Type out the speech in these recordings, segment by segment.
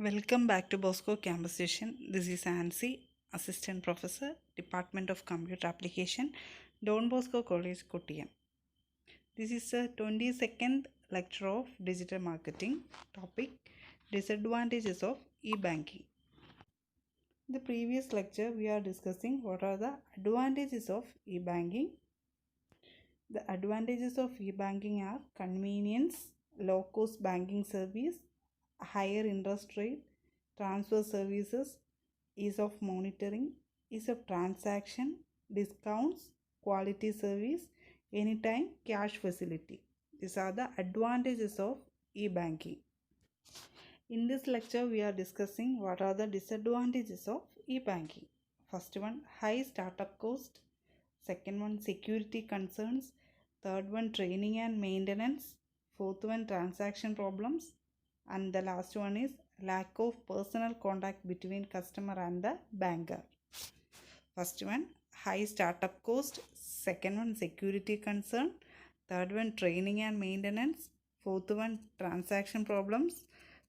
Welcome back to Bosco Campus Station. This is Ansi, Assistant Professor, Department of Computer Application, Don Bosco College, Kottayam. This is the 22nd lecture of Digital Marketing. Topic: Disadvantages of e-banking. In the previous lecture, we are discussing what are the advantages of e-banking. The advantages of e-banking are convenience, low-cost banking service, higher interest rate, transfer services, ease of monitoring, ease of transaction, discounts, quality service, anytime cash facility. These are the advantages of e-banking. In this lecture, we are discussing what are the disadvantages of e-banking. First one, high startup cost. Second one, security concerns. Third one, training and maintenance. Fourth one, transaction problems. And the last one is lack of personal contact between customer and the banker. First one, high startup cost. Second one, security concern. Third one, training and maintenance. Fourth one, transaction problems.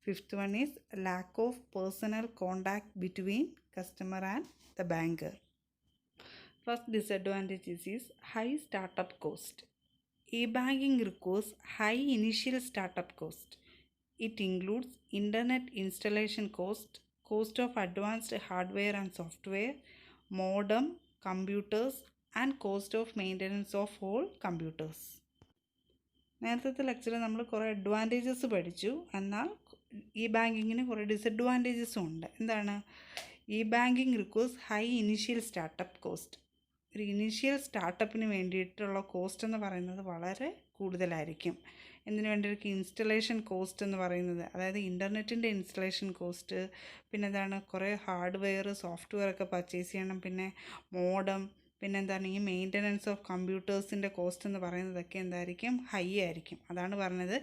Fifth one is lack of personal contact between customer and the banker. First disadvantage is high startup cost. E-banking requires high initial startup cost. It includes internet installation cost, cost of advanced hardware and software, modem, computers, and cost of maintenance of all computers. നേരത്തെ ലെക്ചറിൽ നമ്മൾ കുറേ advantages പഠിച്ചു. എന്നാൽ ഇ-ബാങ്കിങ്ങിന് കുറേ ഡിസഡ്വാൻറ്റേജസും ഉണ്ട്. എന്താണ്? E-banking requires high initial startup cost. ഒരു ഇനീഷ്യൽ സ്റ്റാർട്ടപ്പിന് വേണ്ടിയിട്ടുള്ള കോസ്റ്റ് എന്ന് പറയുന്നത് വളരെ കൂടുതലായിരിക്കും. എന്തിനു വേണ്ടിയിരിക്കും? ഇൻസ്റ്റലേഷൻ കോസ്റ്റ് എന്ന് പറയുന്നത്, അതായത് ഇൻ്റർനെറ്റിൻ്റെ ഇൻസ്റ്റലേഷൻ കോസ്റ്റ്, പിന്നെ എന്താണ്, കുറേ ഹാർഡ്വെയർ സോഫ്റ്റ്വെയർ ഒക്കെ പർച്ചേസ് ചെയ്യണം, പിന്നെ മോഡം, പിന്നെ എന്താണ് ഈ മെയിൻ്റനൻസ് ഓഫ് കമ്പ്യൂട്ടേഴ്സിൻ്റെ കോസ്റ്റ് എന്ന് പറയുന്നതൊക്കെ എന്തായിരിക്കും? ഹൈ ആയിരിക്കും. അതാണ് പറഞ്ഞത്,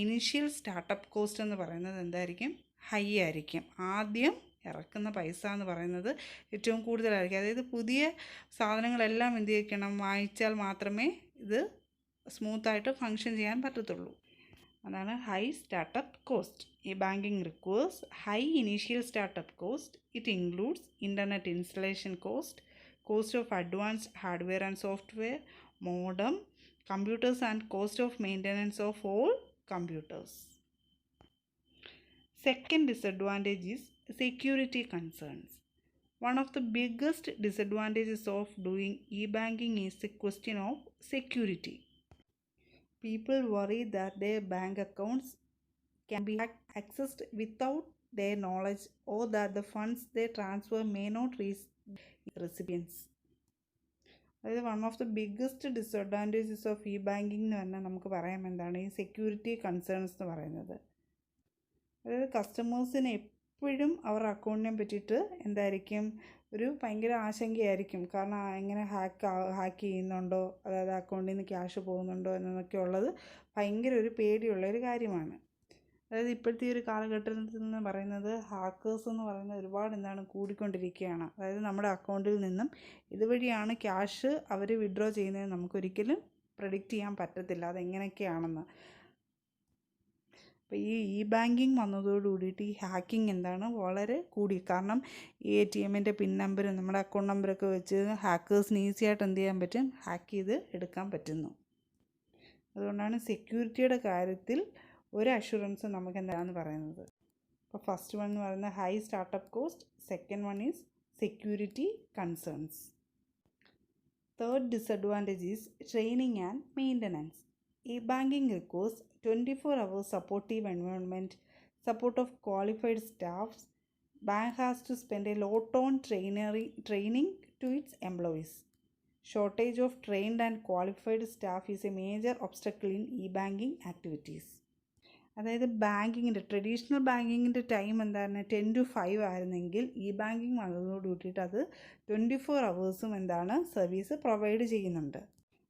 ഇനീഷ്യൽ സ്റ്റാർട്ടപ്പ് കോസ്റ്റ് എന്ന് പറയുന്നത് എന്തായിരിക്കും? ഹൈ ആയിരിക്കും. ആദ്യം ഇറക്കുന്ന പൈസ എന്ന് പറയുന്നത് ഏറ്റവും കൂടുതലായിരിക്കും. അതായത് പുതിയ സാധനങ്ങളെല്ലാം എന്ത് ചെയ്യണം? വാങ്ങിച്ചാൽ മാത്രമേ ഇത് സ്മൂത്തായിട്ട് ഫങ്ഷൻ ചെയ്യാൻ പറ്റത്തുള്ളൂ. അതാണ് ഹൈ സ്റ്റാർട്ടപ്പ് കോസ്റ്റ്. ഈ banking requires high initial startup cost. It includes internet installation cost, cost of advanced hardware and software, modem, computers, and cost of maintenance of all computers. Second disadvantage is security concerns. One of the biggest disadvantages of doing e-banking is the question of security. People worry that their bank accounts can be accessed without their knowledge, or that the funds they transfer may not reach recipients. അതായത് one of the biggest disadvantages of E banking എന്ന് പറഞ്ഞാൽ നമുക്ക് പറയാം എന്താണ്? ഈ security concerns എന്ന് പറയുന്നത്. അതായത് കസ്റ്റമേഴ്സിന് എപ്പോഴും അവരുടെ അക്കൗണ്ടിനെ പറ്റിയിട്ട് എന്തായിരിക്കും? ഒരു ഭയങ്കര ആശങ്കയായിരിക്കും. കാരണം എങ്ങനെ ഹാക്ക് ചെയ്യുന്നുണ്ടോ, അതായത് അക്കൗണ്ടിൽ നിന്ന് ക്യാഷ് പോകുന്നുണ്ടോ എന്നൊക്കെ ഉള്ളത് ഭയങ്കര ഒരു പേടിയുള്ളൊരു കാര്യമാണ്. അതായത് ഇപ്പോഴത്തെ ഒരു കാലഘട്ടത്തിൽ എന്ന് പറയുന്നത് ഹാക്കേഴ്സ് എന്ന് പറയുന്നത് ഒരുപാട് കൂടിക്കൊണ്ടിരിക്കുകയാണ്. അതായത് നമ്മുടെ അക്കൗണ്ടിൽ നിന്നും ഇതുവഴിയാണ് ക്യാഷ് അവർ വിഡ്രോ ചെയ്യുന്നത്. നമുക്കൊരിക്കലും പ്രെഡിക്റ്റ് ചെയ്യാൻ പറ്റത്തില്ല അതെങ്ങനെയൊക്കെയാണെന്ന്. അപ്പോൾ ഈ ഇ ബാങ്കിങ് വന്നതോടുകൂടിയിട്ട് ഈ ഹാക്കിംഗ് വളരെ കൂടി. കാരണം ഈ ATMൻ്റെ പിൻ നമ്പർ, നമ്മുടെ അക്കൗണ്ട് നമ്പറൊക്കെ വെച്ച് ഹാക്കേഴ്സിന് ഈസി ആയിട്ട് എന്ത് ചെയ്യാൻ പറ്റും? ഹാക്ക് ചെയ്ത് എടുക്കാൻ പറ്റുന്നു. അതുകൊണ്ടാണ് സെക്യൂരിറ്റിയുടെ കാര്യത്തിൽ ഒരു അഷുറൻസ് നമുക്ക് എന്താണെന്ന് പറയുന്നത്. അപ്പോൾ ഫസ്റ്റ് വൺ എന്ന് പറയുന്നത് high startup cost. Second one is security concerns. Third disadvantage is training and maintenance. E banking requires 24 hours supportive environment, support of qualified staffs. Bank has to spend a lot on training to its employees. Shortage of trained and qualified staff is a major obstacle in e-banking activities. അതായത് ബാങ്കിങ്ങിൻ്റെ traditional ബാങ്കിങ്ങിൻ്റെ time 10 to 5 ആയിരുന്നെങ്കിൽ E banking വന്നതോട് കൂട്ടിയിട്ട് അത് 24 hours service provide ചെയ്യുന്നുണ്ട്.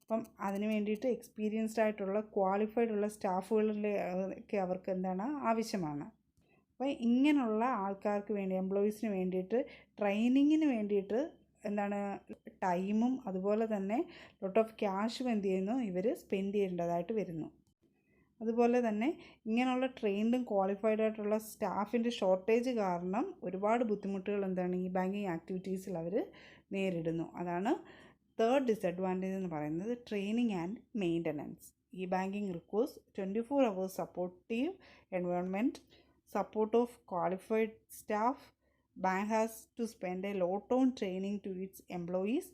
അപ്പം അതിന് വേണ്ടിയിട്ട് experienced ആയിട്ടുള്ള ക്വാളിഫൈഡ് ഉള്ള സ്റ്റാഫുകളുടെ ഒക്കെ അവർക്ക് ആവശ്യമാണ്. അപ്പോൾ ഇങ്ങനെയുള്ള ആൾക്കാർക്ക് വേണ്ടി, എംപ്ലോയീസിന് വേണ്ടിയിട്ട് ട്രെയിനിങ്ങിന് വേണ്ടിയിട്ട് ടൈമും അതുപോലെ തന്നെ ലോട്ട് ഓഫ് ക്യാഷും എന്ത് ചെയ്യുന്നു? ഇവർ സ്പെൻഡ് ചെയ്യേണ്ടതായിട്ട് വരുന്നു. അതുപോലെ തന്നെ ഇങ്ങനെയുള്ള ട്രെയിൻഡും ക്വാളിഫൈഡ് ആയിട്ടുള്ള സ്റ്റാഫിൻ്റെ ഷോർട്ടേജ് കാരണം ഒരുപാട് ബുദ്ധിമുട്ടുകൾ എന്താണ് ഈ ബാങ്കിങ് ആക്ടിവിറ്റീസിൽ അവർ നേരിടുന്നു. അതാണ് തേർഡ് ഡിസഡ്വാൻറ്റേജ് എന്ന് പറയുന്നത്, ട്രെയിനിങ് ആൻഡ് മെയിൻ്റനൻസ്. ഈ banking requires 24 hours supportive environment, support of qualified staff. Bank has to spend a lot on training to its employees.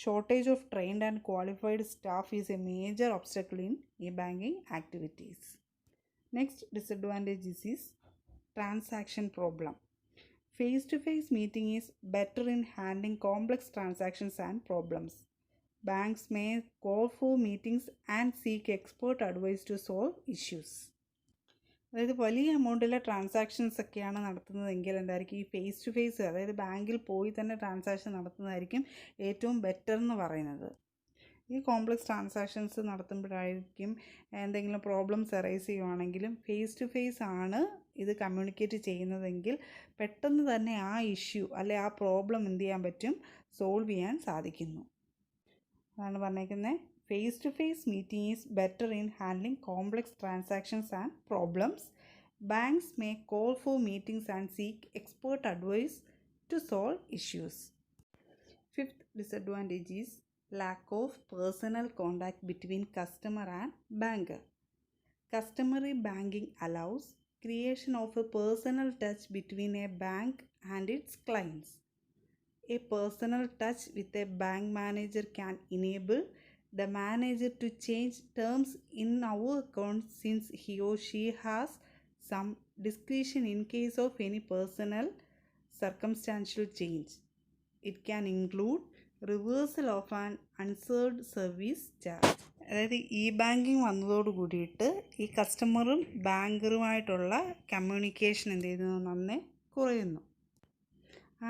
Shortage of trained and qualified staff is a major obstacle in e-banking activities. Next disadvantage is transaction problem. Face-to-face meeting is better in handling complex transactions and problems. Banks may call for meetings and seek expert advice to solve issues. അതായത് വലിയ എമൗണ്ടിലെ transactions ഒക്കെയാണ് നടത്തുന്നതെങ്കിൽ എന്തായിരിക്കും ഈ face to face, അതായത് ബാങ്കിൽ പോയി തന്നെ transaction നടത്തുന്നതായിരിക്കും ഏറ്റവും ബെറ്റർ എന്ന് പറയുന്നത്. ഈ കോംപ്ലക്സ് ട്രാൻസാക്ഷൻസ് നടത്തുമ്പോഴായിരിക്കും എന്തെങ്കിലും പ്രോബ്ലംസ് അറൈസ് ചെയ്യുവാണെങ്കിലും ഫേസ് ടു ഫേസ് ആണ് ഇത് കമ്മ്യൂണിക്കേറ്റ് ചെയ്യുന്നതെങ്കിൽ പെട്ടെന്ന് തന്നെ ആ ഇഷ്യൂ അല്ലെ ആ പ്രോബ്ലം എന്ത് ചെയ്യാൻ പറ്റും, സോൾവ് ചെയ്യാൻ സാധിക്കുന്നു. അതാണ് പറഞ്ഞേക്കുന്നത്. Face-to-face meeting is better in handling complex transactions and problems. Banks may call for meetings and seek expert advice to solve issues. Fifth disadvantage is lack of personal contact between customer and banker. Customary banking allows creation of a personal touch between a bank and its clients. A personal touch with a bank manager can enable the manager to change terms in our account since he or she has some discretion in case of any personal circumstantial change. It can include reversal of an unserved service charge. അതായത് E banking വന്നതോട് കൂടിയിട്ട് ഈ കസ്റ്റമറും ബാങ്കറുമായിട്ടുള്ള communication എന്ത് ചെയ്യുന്നു, നന്നേ കുറയുന്നു.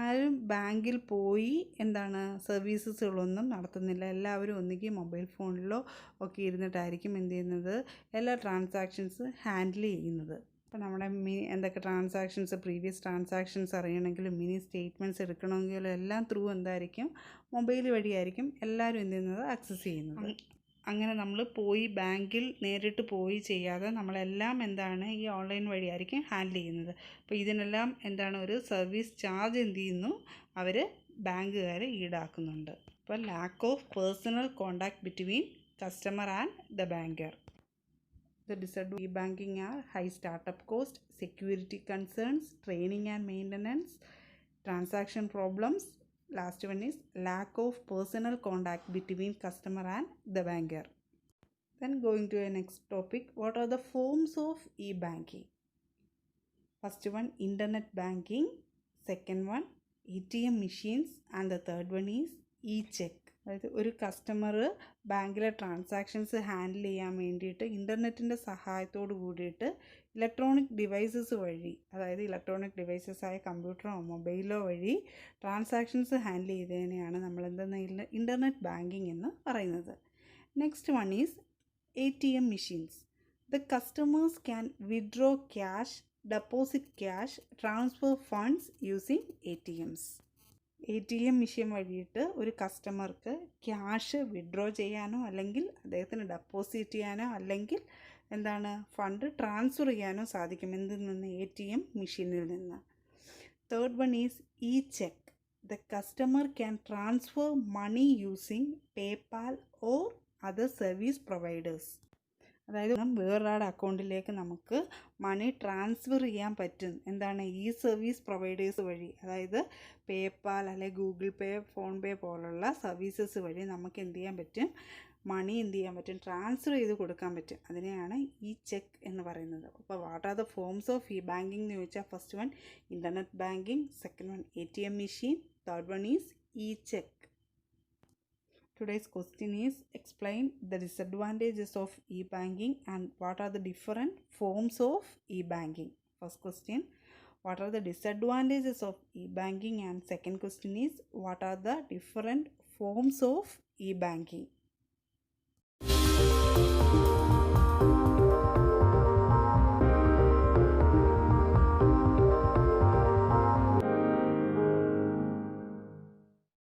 ആരും ബാങ്കിൽ പോയി സർവീസസുകളൊന്നും നടത്തുന്നില്ല. എല്ലാവരും ഒന്നുകിൽ മൊബൈൽ ഫോണിലോ ഒക്കെ ഇരുന്നിട്ടായിരിക്കും എന്ത് ചെയ്യുന്നത്, എല്ലാ ട്രാൻസാക്ഷൻസ് ഹാൻഡിൽ ചെയ്യുന്നത്. അപ്പോൾ നമ്മുടെ എന്തൊക്കെ ട്രാൻസാക്ഷൻസ്, പ്രീവിയസ് ട്രാൻസാക്ഷൻസ് അറിയണമെങ്കിലും മിനി സ്റ്റേറ്റ്മെൻറ്റ്സ് എടുക്കണമെങ്കിലും എല്ലാം ത്രൂ എന്തായിരിക്കും, മൊബൈൽ വഴിയായിരിക്കും എല്ലാവരും എന്ത് ചെയ്യുന്നത്, ആക്സസ് ചെയ്യുന്നത്. അങ്ങനെ നമ്മൾ പോയി ബാങ്കിൽ നേരിട്ട് പോയി ചെയ്യാതെ നമ്മളെല്ലാം ഈ ഓൺലൈൻ വഴിയായിരിക്കും ഹാൻഡിൽ ചെയ്യുന്നത്. അപ്പോൾ ഇതിനെല്ലാം ഒരു സർവീസ് ചാർജ് എന്ത് ചെയ്യുന്നു, അവർ ബാങ്കുകാർ ഈടാക്കുന്നുണ്ട്. അപ്പോൾ lack of personal contact between customer and the banker. The disadvantage of banking are high startup cost, security concerns, training and maintenance, transaction problems. Last one is lack of personal contact between customer and the banker. Then going to a next topic, what are the forms of e-banking? First one, internet banking. Second one, ATM machines. And the third one is e-check. അതായത് ഒരു customer ബാങ്കിലെ transactions handle ചെയ്യാൻ വേണ്ടിയിട്ട് ഇൻ്റർനെറ്റിൻ്റെ സഹായത്തോട് കൂടിയിട്ട് electronic devices വഴി, അതായത് electronic devices ആയ കമ്പ്യൂട്ടറോ മൊബൈലോ വഴി ട്രാൻസാക്ഷൻസ് ഹാൻഡിൽ ചെയ്തതിനെയാണ് നമ്മൾ ഇൻ്റർനെറ്റ് ബാങ്കിങ് എന്ന് പറയുന്നത്. Next one is ATM machines. The customers can withdraw cash, deposit cash, transfer funds using ATMs. ATM machine വഴിയിട്ട് ഒരു കസ്റ്റമർക്ക് ക്യാഷ് വിഡ്രോ ചെയ്യാനോ അല്ലെങ്കിൽ അദ്ദേഹത്തിന് ഡെപ്പോസിറ്റ് ചെയ്യാനോ അല്ലെങ്കിൽ ഫണ്ട് ട്രാൻസ്ഫർ ചെയ്യാനോ സാധിക്കും. എന്തിൽ നിന്ന്? ATM മെഷീനിൽ നിന്ന്. Third one is e-check. The customer can transfer money using PayPal or other service providers. അതായത് വേറൊരാളുടെ അക്കൗണ്ടിലേക്ക് നമുക്ക് മണി ട്രാൻസ്ഫർ ചെയ്യാൻ പറ്റും. ഈ സർവീസ് പ്രൊവൈഡേഴ്സ് വഴി, അതായത് പേപ്പാൽ അല്ലെങ്കിൽ ഗൂഗിൾ പേ, ഫോൺ പേ പോലുള്ള സർവീസസ് വഴി നമുക്ക് എന്ത് ചെയ്യാൻ പറ്റും, മണി ട്രാൻസ്ഫർ ചെയ്ത് കൊടുക്കാൻ പറ്റും. അതിനെയാണ് e-check എന്ന് പറയുന്നത്. അപ്പോൾ what are the forms of e-banking എന്ന് ചോദിച്ചാൽ first one internet banking, second one ATM machine, third one is e-check. Today's question is explain the disadvantages of e-banking and what are the different forms of e-banking. First question, what are the disadvantages of e-banking, and second question is what are the different forms of e-banking.